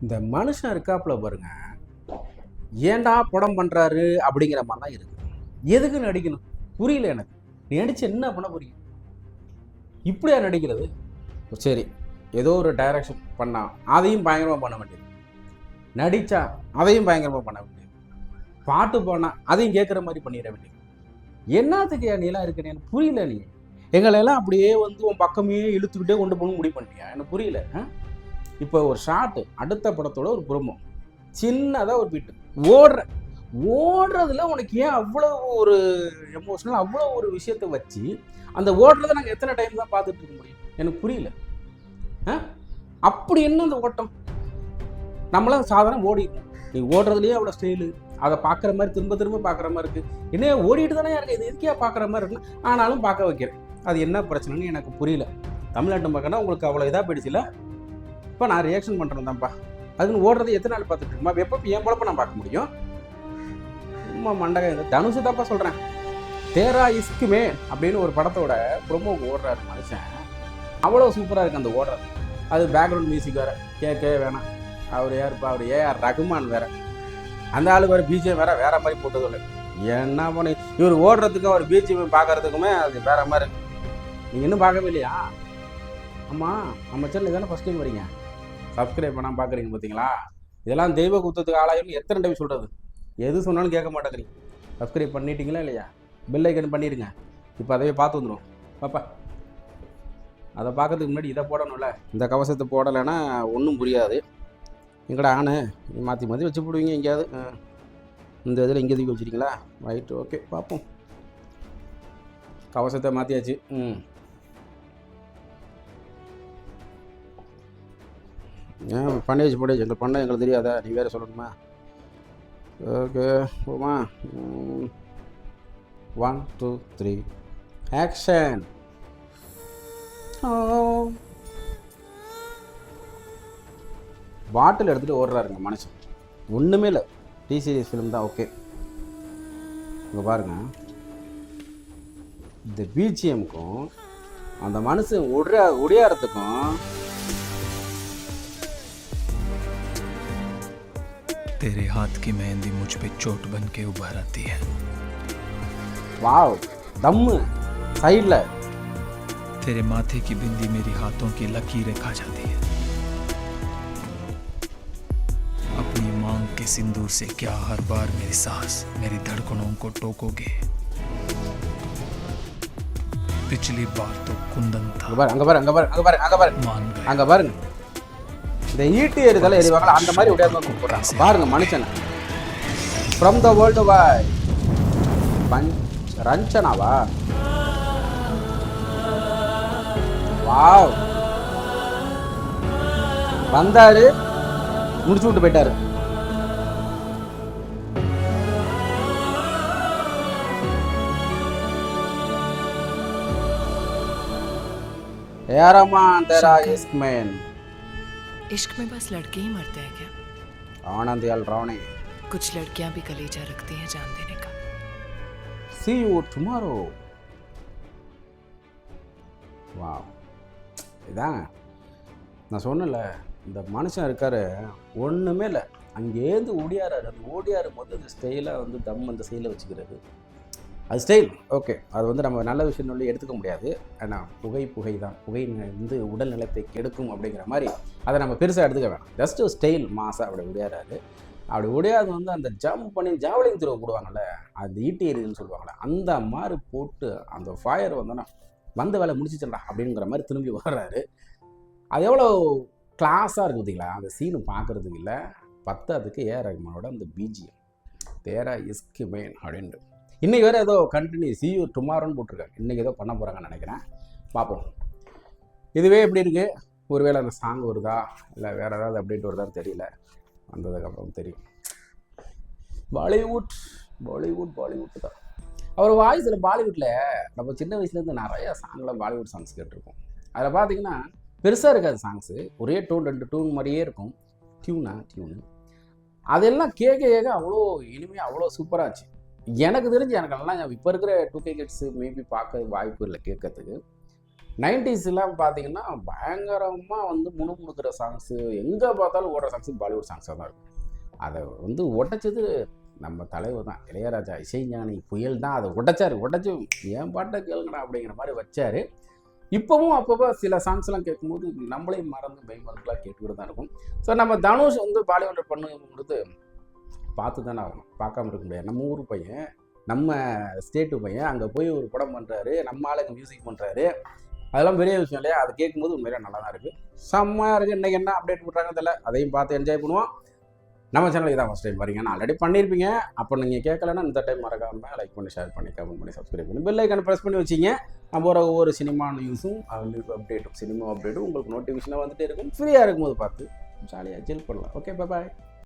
இந்த மனுஷன் இருக்காப்புல பாருங்க, ஏன்டா படம் பண்றாரு அப்படிங்கிற மாதிரி தான் இருக்கு. எதுக்கு நடிக்கணும் புரியல எனக்கு. நீ நடிச்சு என்ன பண்ண போறீங்க? இப்படியா நடிக்கிறது? சரி, ஏதோ ஒரு டைரக்ஷன் பண்ணா அதையும் பயங்கரமா பண்ண வேண்டியது, நடிச்சா அதையும் பயங்கரமா பண்ண வேண்டியது, பாட்டு பாடினா அதையும் கேட்குற மாதிரி பண்ணிட வேண்டியது. என்னத்துக்கு நீ எல்லாம் இருக்கு எனக்கு புரியல. நீ எங்களை எல்லாம் அப்படியே வந்து உன் பக்கமே இழுத்துக்கிட்டே கொண்டு போகணும் முடிவு பண்ணிட்டியா? எனக்கு புரியல. இப்போ ஒரு ஷார்ட், அடுத்த படத்தோட ஒரு ப்ரோமோ, சின்னதாக ஒரு பீட்டு ஓடுறதுல உனக்கு ஏன் அவ்வளோ ஒரு எமோஷனல், அவ்வளோ ஒரு விஷயத்தை வச்சு அந்த ஓடுறதை நாங்கள் எத்தனை டைம் தான் பார்த்துட்டு இருக்க முடியும்? எனக்கு புரியல. அப்படி என்ன அந்த ஓட்டம்? நம்மளாம் சாதாரண ஓடிக்கணும். நீ ஓடுறதுலேயே அவ்வளோ ஸ்டைலு, அதை பார்க்குற மாதிரி திரும்ப திரும்ப பார்க்குற மாதிரி இருக்குது. என்ன ஓடிட்டு தானே இருக்கு, இது எதுக்கே பார்க்குற மாதிரி இருக்குன்னா ஆனாலும் பார்க்க வைக்கிறேன். அது என்ன பிரச்சனைன்னு எனக்கு புரியல. தமிழ்நாட்டு மக்கள்னா உங்களுக்கு அவ்வளோ இதாக போயிடுச்சுல. இப்போ நான் ரியாக்ஷன் பண்ணுறேன் தான்ப்பா. அதுன்னு ஓடுறது எத்தனை நாள் பார்த்துட்டு இருக்குமா? எப்போ என் பொழப்ப நான் பார்க்க முடியும்? சும்மா மண்டக தனுஷு தான்ப்பா சொல்கிறேன். தேரா இஸ்குமே அப்படின்னு ஒரு படத்தோட ப்ரொமோக்கு ஓடுறாரு மனுஷன். அவ்வளோ சூப்பராக இருக்குது அந்த ஓடுறது. அது பேக்ரவுண்ட் மியூசிக் வேறு கேட்கவே வேணாம். அவர் யாருப்பா? அவர் ஏஆர் ரகுமான் வேறு. அந்த ஆளு வேறு பிஜிஎம் வேறு மாதிரி போட்டதில்லை. என்ன பண்ணி இவர் ஓடுறதுக்கும் அவர் பிஜிஎம் பார்க்கறதுக்குமே அது வேறு மாதிரி இருக்கு. நீங்கள் இன்னும் பார்க்கவே இல்லையா? ஆமாம், நம்ம சேனல் தானே ஃபஸ்ட் டைம் வரீங்க, சப்ஸ்கிரைப் பண்ணாமல் பார்க்குறீங்க பார்த்தீங்களா? இதெல்லாம் தெய்வ குத்தத்துக்கு ஆளாயிரம் எத்தனை டைம் சொல்கிறது? எது சொன்னாலும் கேட்க மாட்டேங்கிறீங்க. சப்ஸ்கிரைப் பண்ணிட்டீங்களா இல்லையா? பெல் ஐக்கன் பண்ணிடுங்க. இப்போ அதையே பார்த்து வந்துடும் பாப்பா. அதை பார்க்கறதுக்கு முன்னாடி இதை போடணும்ல. இந்த கவசத்தை போடலைன்னா ஒன்றும் புரியாது. எங்கடா ஆணு மாற்றி மாற்றி வச்சு போடுவீங்க எங்கேயாவது. இந்த இதில் இங்கே தூக்கி வச்சுருக்கீங்களா? ரைட்டு, ஓகே, பார்ப்போம். கவசத்தை மாற்றியாச்சு. ஏன் பண்ணியாச்சு எங்களுக்கு பண்ண எங்களுக்கு தெரியாதா? நீ வேறு சொல்லணுமா? ஓகே, போமா. 1 2 3 ஆக்ஷன். பாட்டில் எடுத்துகிட்டு ஓடுறாருங்க மனுஷன். ஒன்றுமே இல்லை, டி சீரியஸ் ஃபிலிம் தான். ஓகே, இங்கே பாருங்க, இந்த பிஜிஎம்க்கும் அந்த மனுஷன் ஒடியாரத்துக்கும் तेरे हाथ की मेहंदी मुझ पे चोट बन के उभर आती है. वाव, दम्मु साइडல. तेरे माथे की बिंदी मेरी हाथों की लकीरें खा जाती है. अपनी मांग के सिंदूर से क्या हर बार मेरी सांस मेरी धड़कनों को टोकोगे? पिछली बार तो कुंदन था. அங்க பாருங்க இந்த ஈட்டி எரிதல எரிவாங்களா அந்த மாதிரி உடையாத கூப்பிடுறாங்க பாருங்க மனுஷனை. ஃப்ரம் த வேர்ல்டு வாய் ரஞ்சனாவா? வாவ், வந்தாரு, முடிச்சு விட்டு போயிட்டாரு. यारमान तेरा इश्क में. इश्क में बस लड़के ही मरते हैं क्या? आनंद याल रावणे. कुछ लड़कियां भी कलेजा रखती हैं जान देने का. See you tomorrow. Wow. இதாங்க நான் சொன்னல, இந்த மனுஷன் இருக்காரு ஒன்றுமே இல்லை, அங்கேருந்து ஓடியாராரு. அந்த ஓடியாரும் போது அந்த ஸ்டைலாக வந்து தம் அந்த ஸ்டைலை வச்சுக்கிறது, அது ஸ்டைல். ஓகே, அது வந்து நம்ம நல்ல விஷயம் சொல்லி எடுத்துக்க முடியாது. ஆனால் புகை தான், புகை வந்து உடல் நலத்தை கெடுக்கும் அப்படிங்கிற மாதிரி அதை நம்ம பெருசாக எடுத்துக்க வேணாம். ஜஸ்ட்டு ஸ்டைல் மாசாக அப்படி ஓடியாராரு. அப்படி ஓடியாது வந்து அந்த ஜம்ப் பண்ணி ஜாவலிங் த்ரோ போடுவாங்கள்ல, அது ஈட்டி எறிதுன்னு சொல்லுவாங்கள்ல, அந்த மாதிரி போட்டு அந்த ஃபயர் வந்தோன்னா வந்த வேலை முடிச்சிச்சண்டா அப்படிங்கிற மாதிரி திரும்பி வர்றாரு. அது எவ்வளோ கிளாஸாக இருக்குது பார்த்தீங்களா? அந்த சீனு பார்க்குறதுக்கு இல்லை, பத்தாவதுக்கு ஏஆர் ரஹ்மானோட அந்த பிஜிஎம் தேரா இஸ்கு மேன் அப்படின்ட்டு. இன்றைக்கி வேறு ஏதோ கண்டினியூ see you tomorrowன்னு போட்டிருக்காங்க. இன்றைக்கி ஏதோ பண்ண போகிறாங்கன்னு நினைக்கிறேன், பார்ப்போம். இதுவே எப்படி இருக்குது? ஒருவேளை அந்த சாங் வருதா இல்லை வேறு ஏதாவது அப்டேட் வருதான்னு தெரியல, வந்ததுக்கப்புறம் தெரியும். பாலிவுட் தான் அவர் வாய்ஸில். பாலிவுட்டில் நம்ம சின்ன வயசுலேருந்து நிறையா சாங்கில் பாலிவுட் சாங்ஸ் கேட்டிருக்கோம். அதில் பார்த்தீங்கன்னா பெருசாக இருக்காது சாங்ஸு, ஒரே டூன் 2 டூன் மாதிரியே இருக்கும். டியூனு அதெல்லாம் கேட்க அவ்வளோ இனிமையாக அவ்வளோ சூப்பராகச்சு. எனக்கு தெரிஞ்சு எனக்கு நல்லா இப்போ இருக்கிற 2K கிட்ஸு மேபி பார்க்க வாய்ப்பு இல்லை கேட்கறதுக்கு. 90ஸ்லாம் பார்த்தீங்கன்னா பயங்கரமாக வந்து முணுமுணுக்கிற சாங்ஸு, எங்கே பார்த்தாலும் ஓடுற சாங்ஸு பாலிவுட் சாங்ஸாக தான் இருக்கும். அதை வந்து உடைச்சது நம்ம தலைவர் தான், இளையராஜா இசைஞானி புயல் தான் அதை உடைச்சி என் பாட்டை கேளுங்கடா அப்படிங்கிற மாதிரி வச்சார். இப்போவும் அப்பப்போ சில சாங்ஸ்லாம் கேட்கும்போது நம்மளே மறந்து மெய்மறந்துலாம் கேட்டுக்கிட்டு தான் இருக்கும். ஸோ நம்ம தனுஷ் வந்து பாலிவுட்டில் பண்ணும்போது பார்த்து தானே ஆகணும், பார்க்காம இருக்க முடியாது. நம்ம ஊர் பையன், நம்ம ஸ்டேட்டு பையன், அங்கே போய் ஒரு படம் பண்ணுறாரு, நம்ம ஆளுங்க மியூசிக் பண்ணுறாரு, அதெல்லாம் பெரிய விஷயம் இல்லையா? அதை கேட்கும்போது உண்மையிலே நல்லா தான் இருக்குது, செம்மையாக இருக்குது. இன்றைக்கி என்ன அப்டேட் பண்ணுறாங்கன்னு தெரியல, அதையும் பார்த்து என்ஜாய் பண்ணுவோம். நம்ம சேனலுக்கு தான் ஃபஸ்ட் டைம் வரீங்க, நான் ஆல்ரெடி பண்ணியிருப்பீங்க. அப்போ நீங்கள் கேட்கலன்னா இந்த டைம் மறக்காமல் லைக் பண்ணி, ஷேர் பண்ணி, கமெண்ட் பண்ணி, சப்ஸ்கிரைப் பண்ணி, பெல் ஐக்கானை ப்ரெஸ் பண்ணி வச்சிங்க. நம்ம ஒவ்வொரு சினிமா நியூஸும் அப்டேட்டும் சினிமா அப்டேட்டும் உங்களுக்கு நோட்டிஃபிகேஷனாக வந்துகிட்டே இருக்கும். ஃப்ரீயாக இருக்கும்போது பார்த்து ஜாலியாக ஜில் பண்ணலாம். ஓகே, பாய்.